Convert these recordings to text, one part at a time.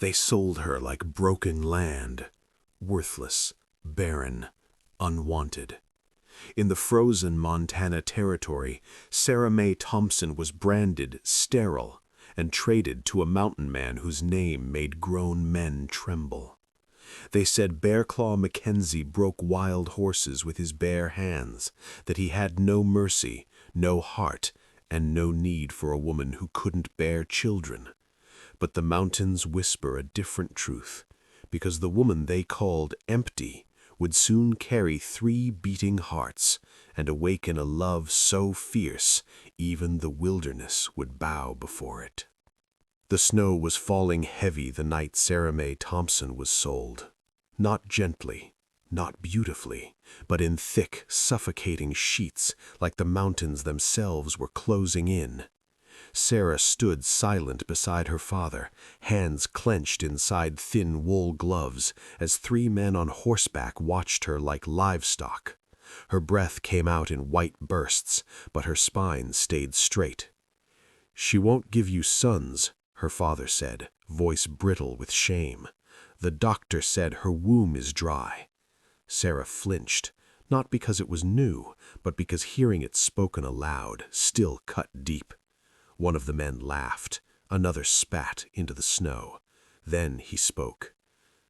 They sold her like broken land, worthless, barren, unwanted. In the frozen Montana territory, Sarah Mae Thompson was branded sterile and traded to a mountain man whose name made grown men tremble. They said Bearclaw Mackenzie broke wild horses with his bare hands, that he had no mercy, no heart, and no need for a woman who couldn't bear children. But the mountains whisper a different truth, because the woman they called Empty would soon carry 3 beating hearts and awaken a love so fierce even the wilderness would bow before it. The snow was falling heavy the night Sarah Mae Thompson was sold. Not gently, not beautifully, but in thick, suffocating sheets like the mountains themselves were closing in. Sarah stood silent beside her father, hands clenched inside thin wool gloves, as 3 men on horseback watched her like livestock. Her breath came out in white bursts, but her spine stayed straight. "She won't give you sons," her father said, voice brittle with shame. "The doctor said her womb is dry." Sarah flinched, not because it was new, but because hearing it spoken aloud still cut deep. One of the men laughed, another spat into the snow. Then he spoke.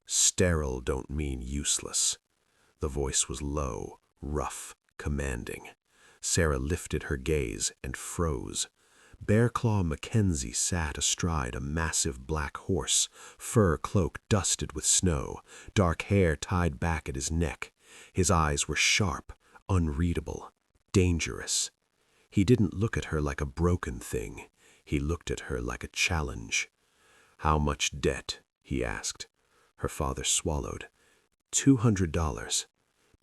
"Sterile don't mean useless." The voice was low, rough, commanding. Sarah lifted her gaze and froze. Bearclaw Mackenzie sat astride a massive black horse, fur cloak dusted with snow, dark hair tied back at his neck. His eyes were sharp, unreadable, dangerous. He didn't look at her like a broken thing. He looked at her like a challenge. "How much debt?" he asked. Her father swallowed. $200.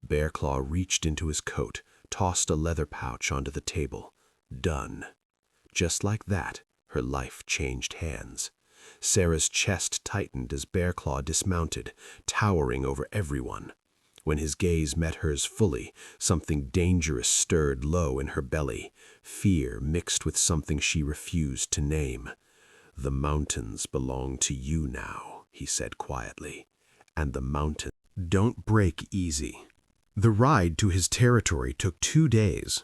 Bearclaw reached into his coat, tossed a leather pouch onto the table. Done. Just like that, her life changed hands. Sarah's chest tightened as Bearclaw dismounted, towering over everyone. When his gaze met hers fully, something dangerous stirred low in her belly, fear mixed with something she refused to name. "The mountains belong to you now," he said quietly, "and the mountains don't break easy." The ride to his territory took 2 days.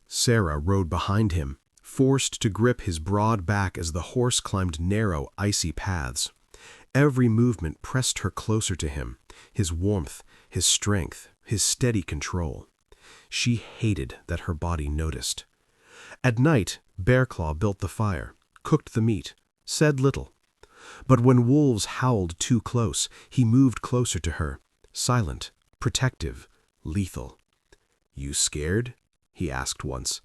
Sarah rode behind him, forced to grip his broad back as the horse climbed narrow, icy paths. Every movement pressed her closer to him, his warmth, his strength, his steady control. She hated that her body noticed. At night, Bearclaw built the fire, cooked the meat, said little. But when wolves howled too close, he moved closer to her, silent, protective, lethal. "You scared?" he asked once.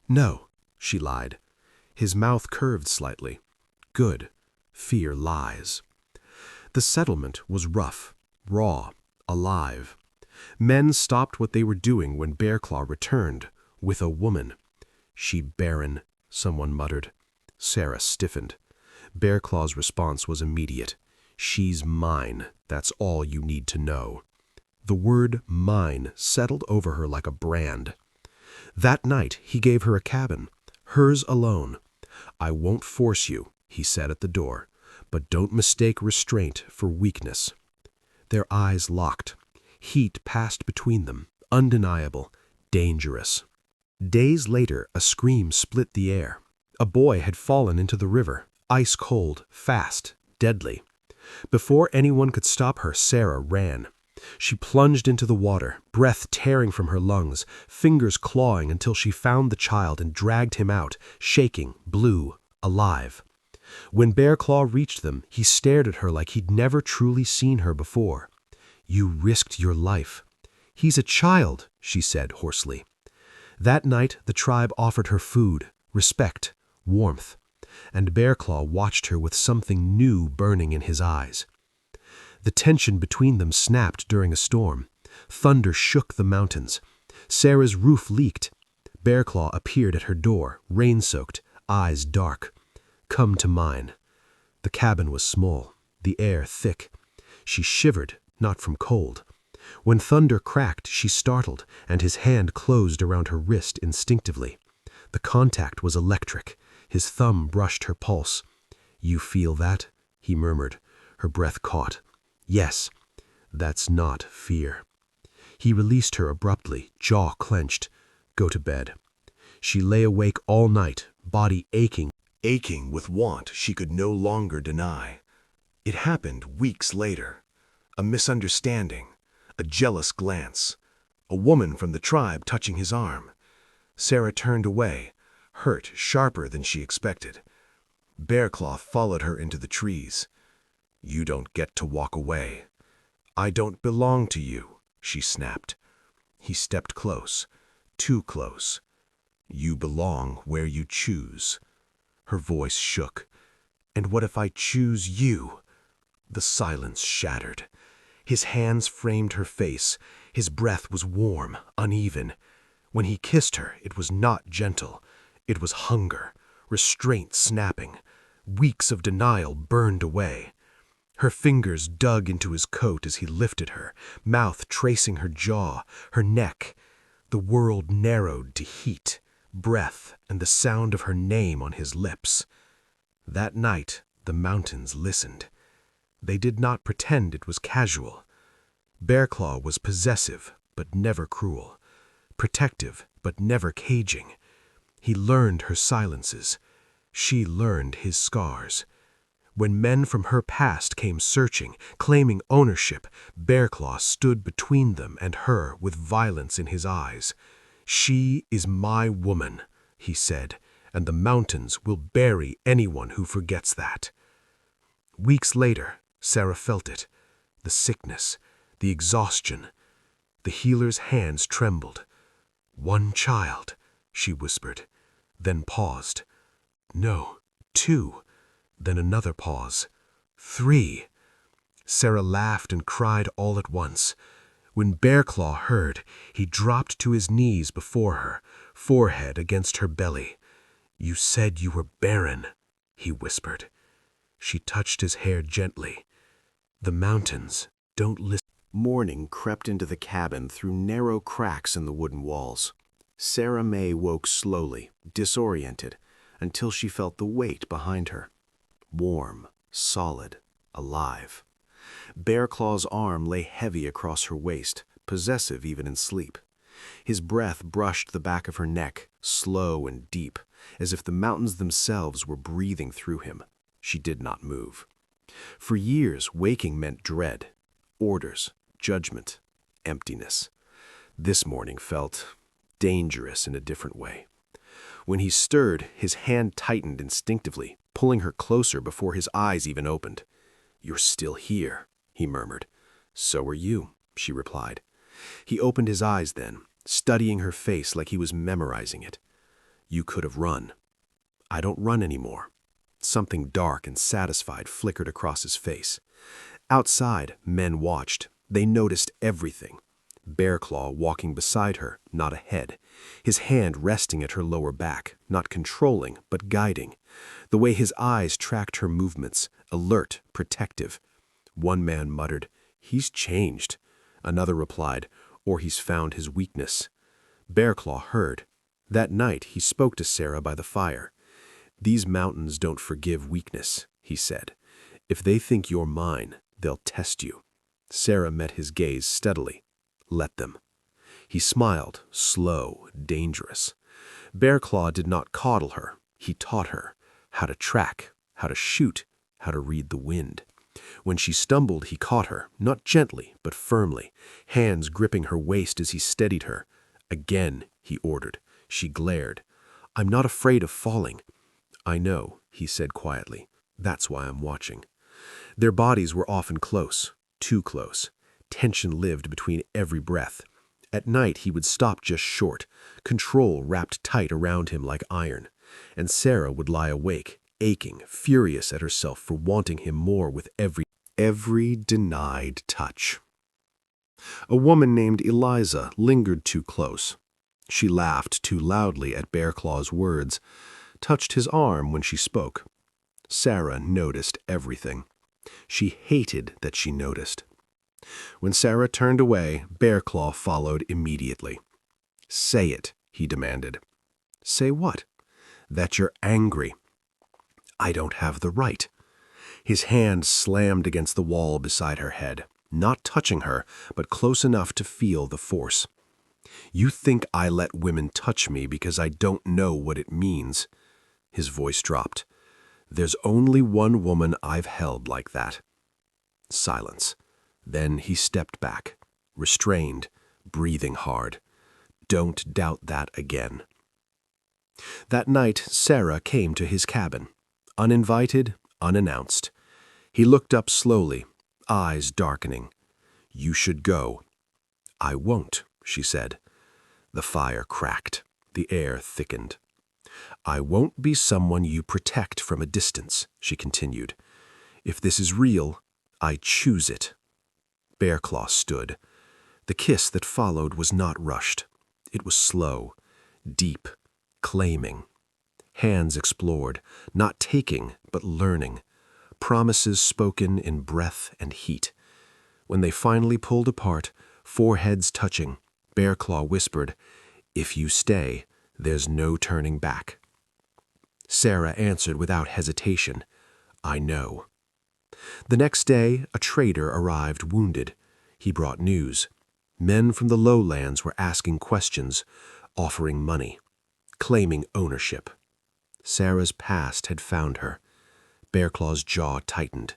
"No," she lied. His mouth curved slightly. "Good. Fear lies." The settlement was rough, raw, alive. Men stopped what they were doing when Bearclaw returned, with a woman. "She barren," someone muttered. Sarah stiffened. Bearclaw's response was immediate. "She's mine. That's all you need to know." The word mine settled over her like a brand. That night he gave her a cabin, hers alone. "I won't force you," he said at the door, "but don't mistake restraint for weakness." Their eyes locked. Heat passed between them, undeniable, dangerous. Days later, a scream split the air. A boy had fallen into the river, ice cold, fast, deadly. Before anyone could stop her, Sarah ran. She plunged into the water, breath tearing from her lungs, fingers clawing until she found the child and dragged him out, shaking, blue, alive. When Bearclaw reached them, he stared at her like he'd never truly seen her before. "You risked your life." "He's a child," she said hoarsely. That night, the tribe offered her food, respect, warmth, and Bearclaw watched her with something new burning in his eyes. The tension between them snapped during a storm. Thunder shook the mountains. Sarah's roof leaked. Bearclaw appeared at her door, rain-soaked, eyes dark. "Come to mine." The cabin was small, the air thick. She shivered, not from cold. When thunder cracked, she startled, and his hand closed around her wrist instinctively. The contact was electric. His thumb brushed her pulse. "You feel that?" he murmured. Her breath caught. Yes, that's not fear. He released her abruptly, jaw clenched. Go to bed. She lay awake all night, body aching with want she could no longer deny. It happened weeks later. A misunderstanding, a jealous glance, a woman from the tribe touching his arm. Sarah turned away, hurt sharper than she expected. Bearclaw followed her into the trees. You don't get to walk away. I don't belong to you, she snapped. He stepped close, too close. You belong where you choose. Her voice shook. And what if I choose you? The silence shattered. His hands framed her face. His breath was warm, uneven. When he kissed her, it was not gentle. It was hunger, restraint snapping. Weeks of denial burned away. Her fingers dug into his coat as he lifted her, mouth tracing her jaw, her neck. The world narrowed to heat, breath, and the sound of her name on his lips. That night, the mountains listened. They did not pretend it was casual. Bearclaw was possessive, but never cruel. Protective, but never caging. He learned her silences. She learned his scars. When men from her past came searching, claiming ownership, Bearclaw stood between them and her with violence in his eyes. She is my woman, he said, and the mountains will bury anyone who forgets that. Weeks later, Sarah felt it. The sickness, the exhaustion. The healer's hands trembled. One child, she whispered, then paused. No, two. Then another pause. 3. Sarah laughed and cried all at once. When Bearclaw heard, he dropped to his knees before her, forehead against her belly. You said you were barren, he whispered. She touched his hair gently. The mountains don't listen. Morning crept into the cabin through narrow cracks in the wooden walls. Sarah May woke slowly, disoriented, until she felt the weight behind her. Warm, solid, alive. Bearclaw's arm lay heavy across her waist, possessive even in sleep. His breath brushed the back of her neck, slow and deep, as if the mountains themselves were breathing through him. She did not move. For years, waking meant dread, orders, judgment, emptiness. This morning felt dangerous in a different way. When he stirred, his hand tightened instinctively, pulling her closer before his eyes even opened. You're still here, he murmured. So are you, she replied. He opened his eyes then, studying her face like he was memorizing it. You could have run. I don't run anymore. Something dark and satisfied flickered across his face. Outside, men watched. They noticed everything. Bearclaw walking beside her, not ahead. His hand resting at her lower back, not controlling, but guiding. The way his eyes tracked her movements, alert, protective. One man muttered, "He's changed." Another replied, "Or he's found his weakness." Bearclaw heard. That night he spoke to Sarah by the fire. "These mountains don't forgive weakness," he said. "If they think you're mine, they'll test you." Sarah met his gaze steadily. Let them. He smiled, slow, dangerous. Bearclaw did not coddle her. He taught her how to track, how to shoot, how to read the wind. When she stumbled, he caught her, not gently, but firmly, hands gripping her waist as he steadied her. Again, he ordered. She glared. "I'm not afraid of falling." "I know," he said quietly. "That's why I'm watching." Their bodies were often close, too close. Tension lived between every breath. At night he would stop just short, control wrapped tight around him like iron. And Sarah would lie awake, aching, furious at herself for wanting him more with every denied touch. A woman named Eliza lingered too close. She laughed too loudly at Bearclaw's words, touched his arm when she spoke. Sarah noticed everything. She hated that she noticed. When Sarah turned away, Bearclaw followed immediately. "Say it," he demanded. "Say what?" "That you're angry." "I don't have the right." His hand slammed against the wall beside her head, not touching her, but close enough to feel the force. "You think I let women touch me because I don't know what it means." His voice dropped. "There's only one woman I've held like that." Silence. Then he stepped back, restrained, breathing hard. "Don't doubt that again." That night, Sarah came to his cabin, uninvited, unannounced. He looked up slowly, eyes darkening. "You should go." "I won't," she said. The fire cracked. The air thickened. "I won't be someone you protect from a distance," she continued. "If this is real, I choose it." Bearclaw stood. The kiss that followed was not rushed. It was slow, deep, claiming. Hands explored, not taking, but learning. Promises spoken in breath and heat. When they finally pulled apart, foreheads touching, Bearclaw whispered, "If you stay, there's no turning back." Sarah answered without hesitation, "I know." The next day, a trader arrived wounded. He brought news. Men from the lowlands were asking questions, offering money, claiming ownership. Sarah's past had found her. Bearclaw's jaw tightened.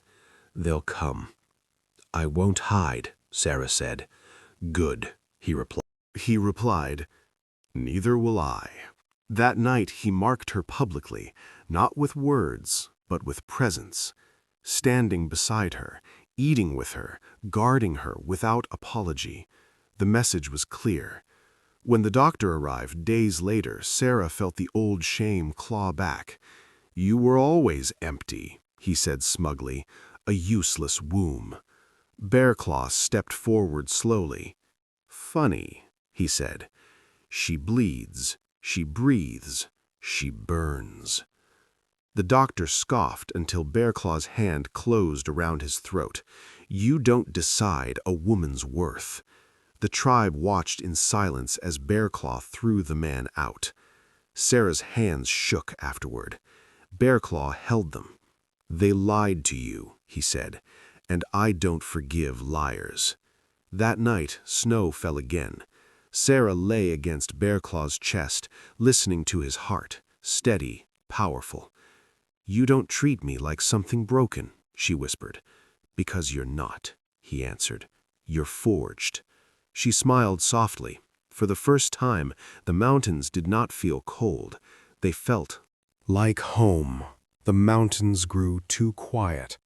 "They'll come." "I won't hide," Sarah said. "Good," he replied. "Neither will I." That night he marked her publicly, not with words, but with presence, standing beside her, eating with her, guarding her without apology. The message was clear. When the doctor arrived days later, Sarah felt the old shame claw back. "You were always empty," he said smugly, "a useless womb." Bearclaw stepped forward slowly. "Funny," he said. "She bleeds, she breathes, she burns." The doctor scoffed until Bearclaw's hand closed around his throat. "You don't decide a woman's worth." The tribe watched in silence as Bearclaw threw the man out. Sarah's hands shook afterward. Bearclaw held them. "They lied to you," he said, "and I don't forgive liars." That night, snow fell again. Sarah lay against Bearclaw's chest, listening to his heart, steady, powerful. "You don't treat me like something broken," she whispered. "Because you're not," he answered. "You're forged." She smiled softly. For the first time, the mountains did not feel cold. They felt like home. The mountains grew too quiet.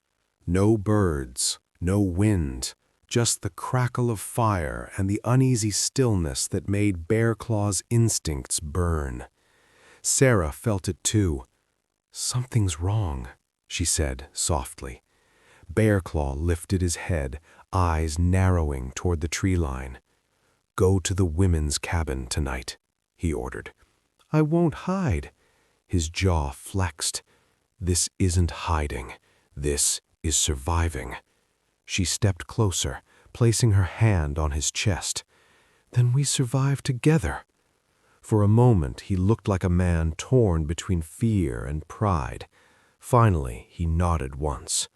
No birds, no wind, just the crackle of fire and the uneasy stillness that made Bearclaw's instincts burn. Sarah felt it too. "Something's wrong," she said softly. Bearclaw lifted his head, eyes narrowing toward the tree line. "Go to the women's cabin tonight," he ordered. "I won't hide." His jaw flexed. "This isn't hiding. This is surviving." She stepped closer, placing her hand on his chest. "Then we survive together." For a moment he looked like a man torn between fear and pride. Finally he nodded once.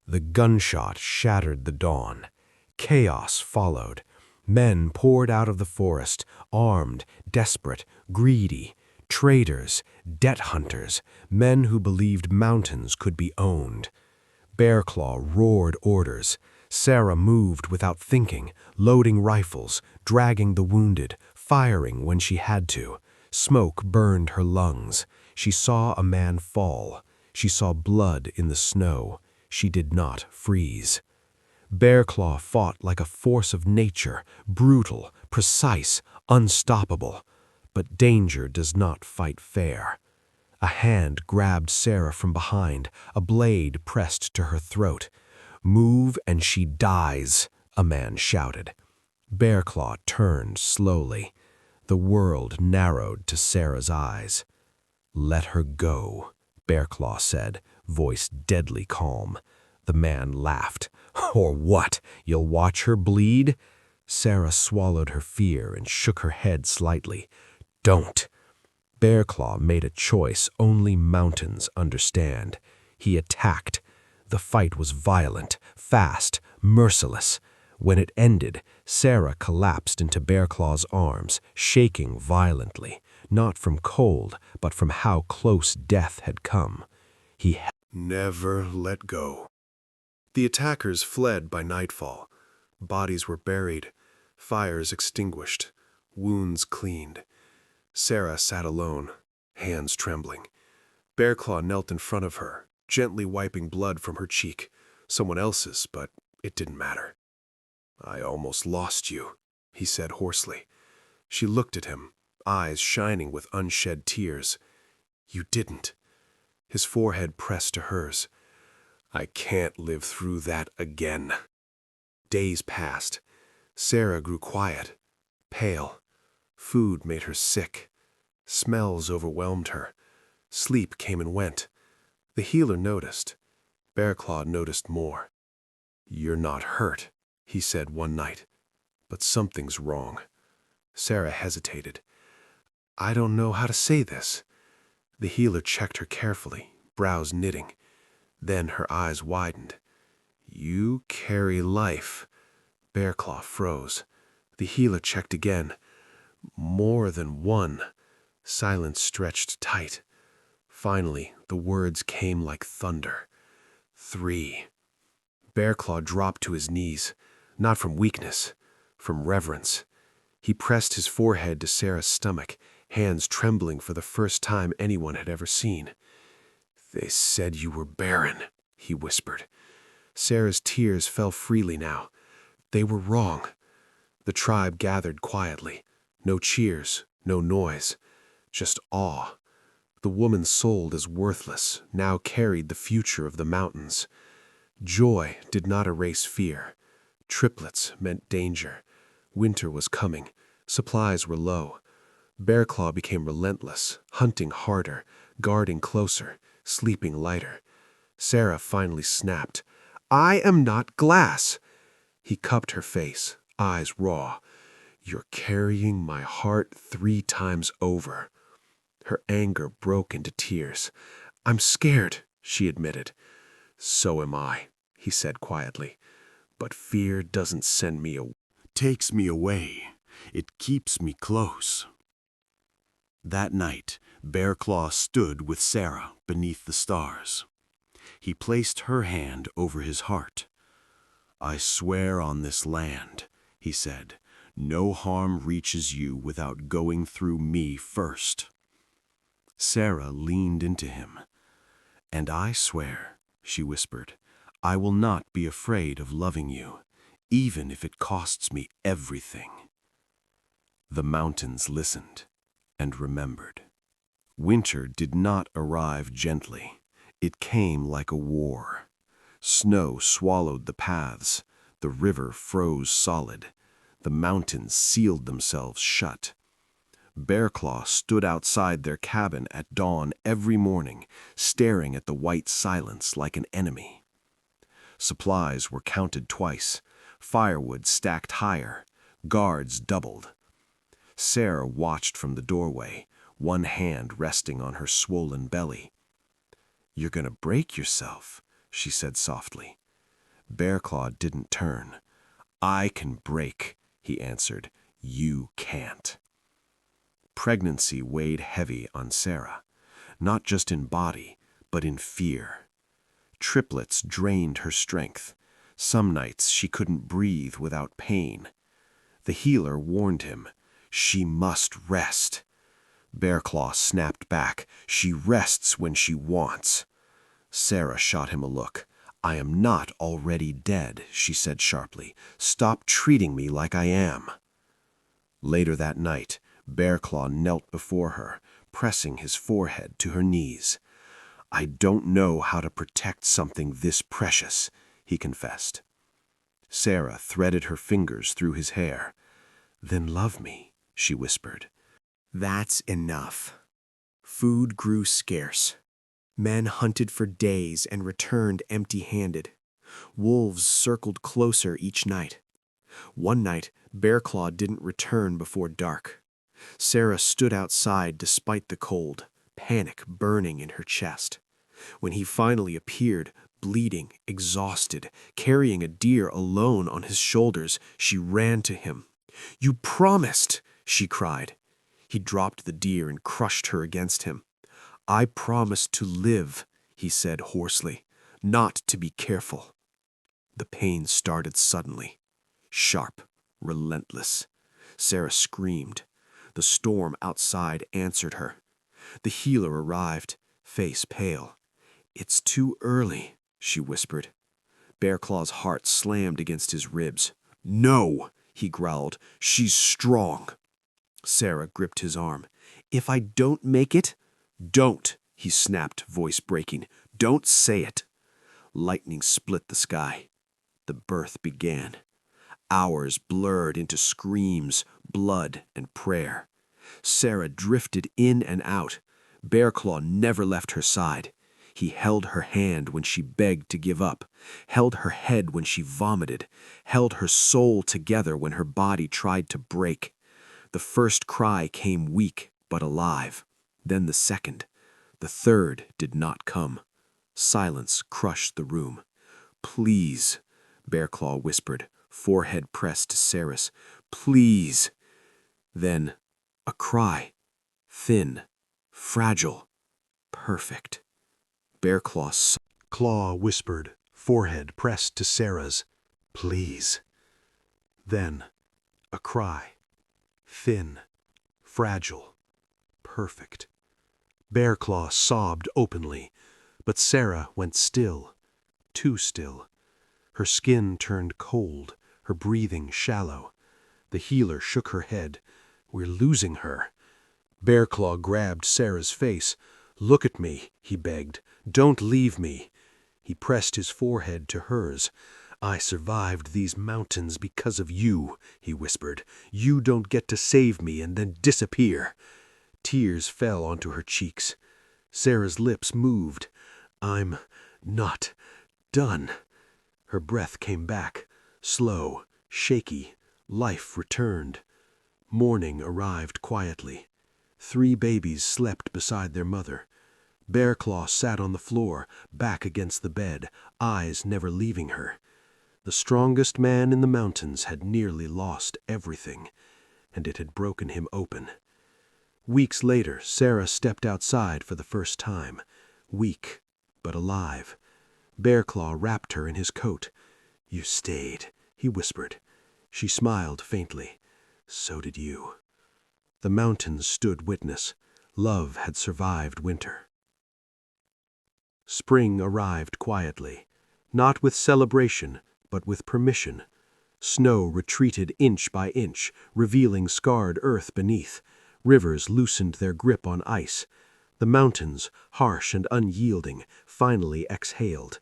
The gunshot shattered the dawn. Chaos followed. Men poured out of the forest, armed, desperate, greedy. Traders, debt hunters, men who believed mountains could be owned. Bearclaw roared orders. Sarah moved without thinking, loading rifles, dragging the wounded, firing when she had to. Smoke burned her lungs. She saw a man fall. She saw blood in the snow. She did not freeze. Bearclaw fought like a force of nature, brutal, precise, unstoppable. But danger does not fight fair. A hand grabbed Sarah from behind, a blade pressed to her throat. "Move and she dies," a man shouted. Bearclaw turned slowly. The world narrowed to Sarah's eyes. "Let her go," Bearclaw said, voice deadly calm. The man laughed. "Or what? You'll watch her bleed?" Sarah swallowed her fear and shook her head slightly. "Don't." Bearclaw made a choice only mountains understand. He attacked. The fight was violent, fast, merciless. When it ended, Sarah collapsed into Bearclaw's arms, shaking violently, not from cold, but from how close death had come. He Never let go. The attackers fled by nightfall. Bodies were buried, fires extinguished, wounds cleaned. Sarah sat alone, hands trembling. Bearclaw knelt in front of her, gently wiping blood from her cheek. Someone else's, but it didn't matter. "I almost lost you," he said hoarsely. She looked at him, eyes shining with unshed tears. "You didn't." His forehead pressed to hers. "I can't live through that again." Days passed. Sarah grew quiet, pale. Food made her sick. Smells overwhelmed her. Sleep came and went. The healer noticed. Bearclaw noticed more. "You're not hurt," he said one night, "but something's wrong." Sarah hesitated. "I don't know how to say this." The healer checked her carefully, brows knitting. Then her eyes widened. "You carry life." Bearclaw froze. The healer checked again. "More than one." Silence stretched tight. Finally, the words came like thunder. "3." Bearclaw dropped to his knees, not from weakness, from reverence. He pressed his forehead to Sarah's stomach, hands trembling for the first time anyone had ever seen. "They said you were barren," he whispered. Sarah's tears fell freely now. They were wrong. The tribe gathered quietly. No cheers, no noise, just awe. The woman sold as worthless now carried the future of the mountains. Joy did not erase fear. Triplets meant danger. Winter was coming. Supplies were low. Bearclaw became relentless, hunting harder, guarding closer, sleeping lighter. Sarah finally snapped. "I am not glass." He cupped her face, eyes raw. "You're carrying my heart 3 times over." Her anger broke into tears. "I'm scared," she admitted. "So am I," he said quietly. "But fear doesn't send me away. Takes me away. It keeps me close." That night, Bearclaw stood with Sarah beneath the stars. He placed her hand over his heart. "I swear on this land," he said, "no harm reaches you without going through me first." Sarah leaned into him. "And I swear," she whispered, "I will not be afraid of loving you, even if it costs me everything." The mountains listened and remembered. Winter did not arrive gently. It came like a war. Snow swallowed the paths. The river froze solid. The mountains sealed themselves shut. Bearclaw stood outside their cabin at dawn every morning, staring at the white silence like an enemy. Supplies were counted twice, firewood stacked higher, guards doubled. Sarah watched from the doorway, one hand resting on her swollen belly. "You're gonna break yourself," she said softly. Bearclaw didn't turn. "I can break," he answered. "You can't." Pregnancy weighed heavy on Sarah, not just in body, but in fear. Triplets drained her strength. Some nights she couldn't breathe without pain. The healer warned him, "She must rest." Bearclaw snapped back, "She rests when she wants." Sarah shot him a look. "I am not already dead," she said sharply. "Stop treating me like I am." Later that night, Bearclaw knelt before her, pressing his forehead to her knees. "I don't know how to protect something this precious," he confessed. Sarah threaded her fingers through his hair. "Then love me," she whispered. That's enough. Food grew scarce. Men hunted for days and returned empty-handed. Wolves circled closer each night. One night, Bearclaw didn't return before dark. Sarah stood outside despite the cold, panic burning in her chest. When he finally appeared, Bleeding, exhausted, carrying a deer alone on his shoulders, she ran to him. "You promised!" she cried. He dropped the deer and crushed her against him. "I promised to live," he said hoarsely, "not to be careful." The pain started suddenly, sharp, relentless. Sarah screamed. The storm outside answered her. The healer arrived, face pale. "It's too early," she whispered. Bearclaw's heart slammed against his ribs. "No," he growled. "She's strong." Sarah gripped his arm. "If I don't make it—" "Don't," he snapped, voice breaking. "Don't say it." Lightning split the sky. The birth began. Hours blurred into screams, blood, and prayer. Sarah drifted in and out. Bearclaw never left her side. He held her hand when she begged to give up, held her head when she vomited, held her soul together when her body tried to break. The first cry came weak but alive, then the second. The third did not come. Silence crushed the room. "Please," Bearclaw whispered, forehead pressed to Sarah's. "Please." Then a cry, thin, fragile, perfect. Bearclaw Claw whispered, forehead pressed to Sarah's. "Please." Then a cry, thin, fragile, perfect. Bearclaw sobbed openly, but Sarah went still, too still. Her skin turned cold, her breathing shallow. The healer shook her head. "We're losing her." Bearclaw grabbed Sarah's face. "Look at me," he begged. "Don't leave me." He pressed his forehead to hers. "I survived these mountains because of you," he whispered. "You don't get to save me and then disappear." Tears fell onto her cheeks. Sarah's lips moved. "I'm not done." Her breath came back, slow, shaky. Life returned. Morning arrived quietly. 3 babies slept beside their mother. Bearclaw sat on the floor, back against the bed, eyes never leaving her. The strongest man in the mountains had nearly lost everything, and it had broken him open. Weeks later, Sarah stepped outside for the first time, weak but alive. Bearclaw wrapped her in his coat. "You stayed," he whispered. She smiled faintly. "So did you." The mountains stood witness. Love had survived winter. Spring arrived quietly, not with celebration, but with permission. Snow retreated inch by inch, revealing scarred earth beneath. Rivers loosened their grip on ice. The mountains, harsh and unyielding, finally exhaled.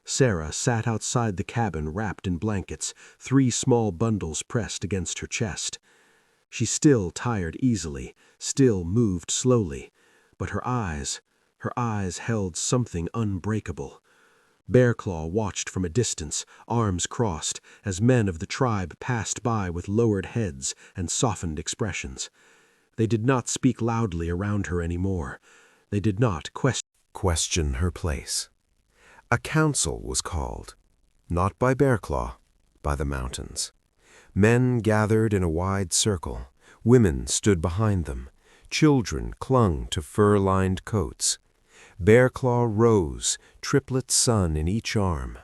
Sarah sat outside the cabin wrapped in blankets, 3 small bundles pressed against her chest. She still tired easily, still moved slowly, but her eyes held something unbreakable. Bearclaw watched from a distance, arms crossed, as men of the tribe passed by with lowered heads and softened expressions. They did not speak loudly around her anymore. They did not question her place. A council was called, not by Bearclaw, by the mountains. Men gathered in a wide circle. Women stood behind them. Children clung to fur-lined coats. Bearclaw rose, Triplets' son in each arm.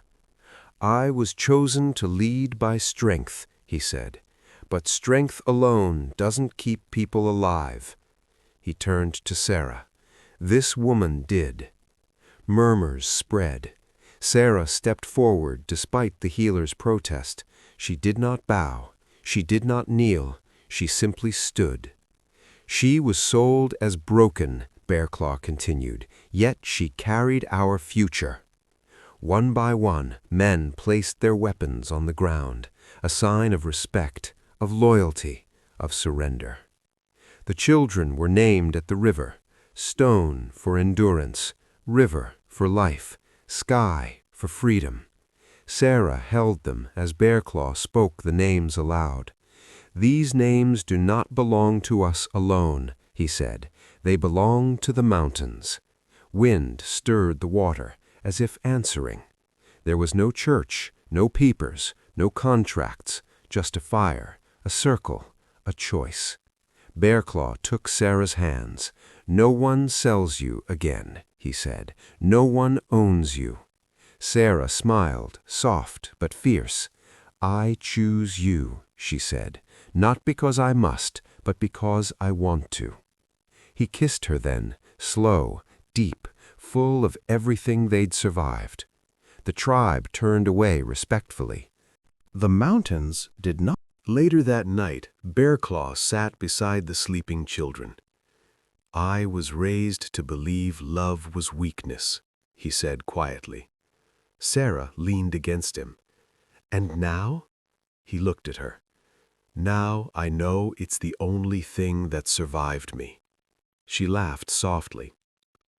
"I was chosen to lead by strength," he said, "but strength alone doesn't keep people alive." He turned to Sarah. "This woman did." Murmurs spread. Sarah stepped forward despite the healer's protest. She did not bow. She did not kneel. She simply stood. "She was sold as broken," Bearclaw continued, "yet she carried our future." One by one, men placed their weapons on the ground, a sign of respect, of loyalty, of surrender. The children were named at the river: Stone for endurance, River for life, Sky for freedom. Sarah held them as Bearclaw spoke the names aloud. "These names do not belong to us alone," he said. "They belong to the mountains." Wind stirred the water, as if answering. There was no church, no peepers, no contracts, just a fire, a circle, a choice. Bearclaw took Sarah's hands. "No one sells you again," he said. "No one owns you." Sarah smiled, soft but fierce. "I choose you," she said, "not because I must, but because I want to." He kissed her then, slow, deep, full of everything they'd survived. The tribe turned away respectfully. The mountains did not. Later that night, Bearclaw sat beside the sleeping children. "I was raised to believe love was weakness," he said quietly. Sarah leaned against him. "And now?" He looked at her. "Now I know it's the only thing that survived me." She laughed softly.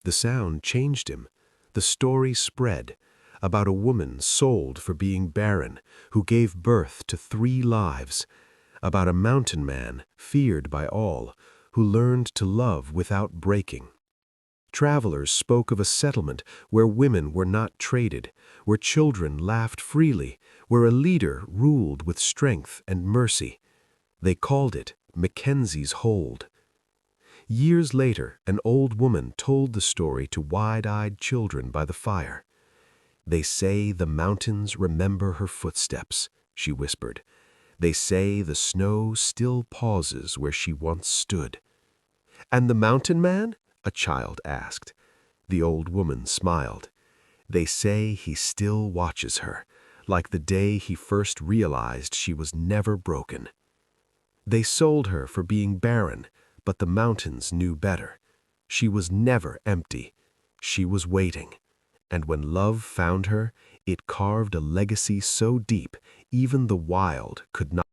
The sound changed him. The story spread about a woman sold for being barren, who gave birth to 3 lives, about a mountain man feared by all, who learned to love without breaking. Travelers spoke of a settlement where women were not traded, where children laughed freely, where a leader ruled with strength and mercy. They called it Mackenzie's Hold. Years later, an old woman told the story to wide-eyed children by the fire. "They say the mountains remember her footsteps," she whispered. "They say the snow still pauses where she once stood." "And the mountain man?" a child asked. The old woman smiled. "They say he still watches her, like the day he first realized she was never broken. They sold her for being barren, but the mountains knew better. She was never empty. She was waiting. And when love found her, it carved a legacy so deep even the wild could not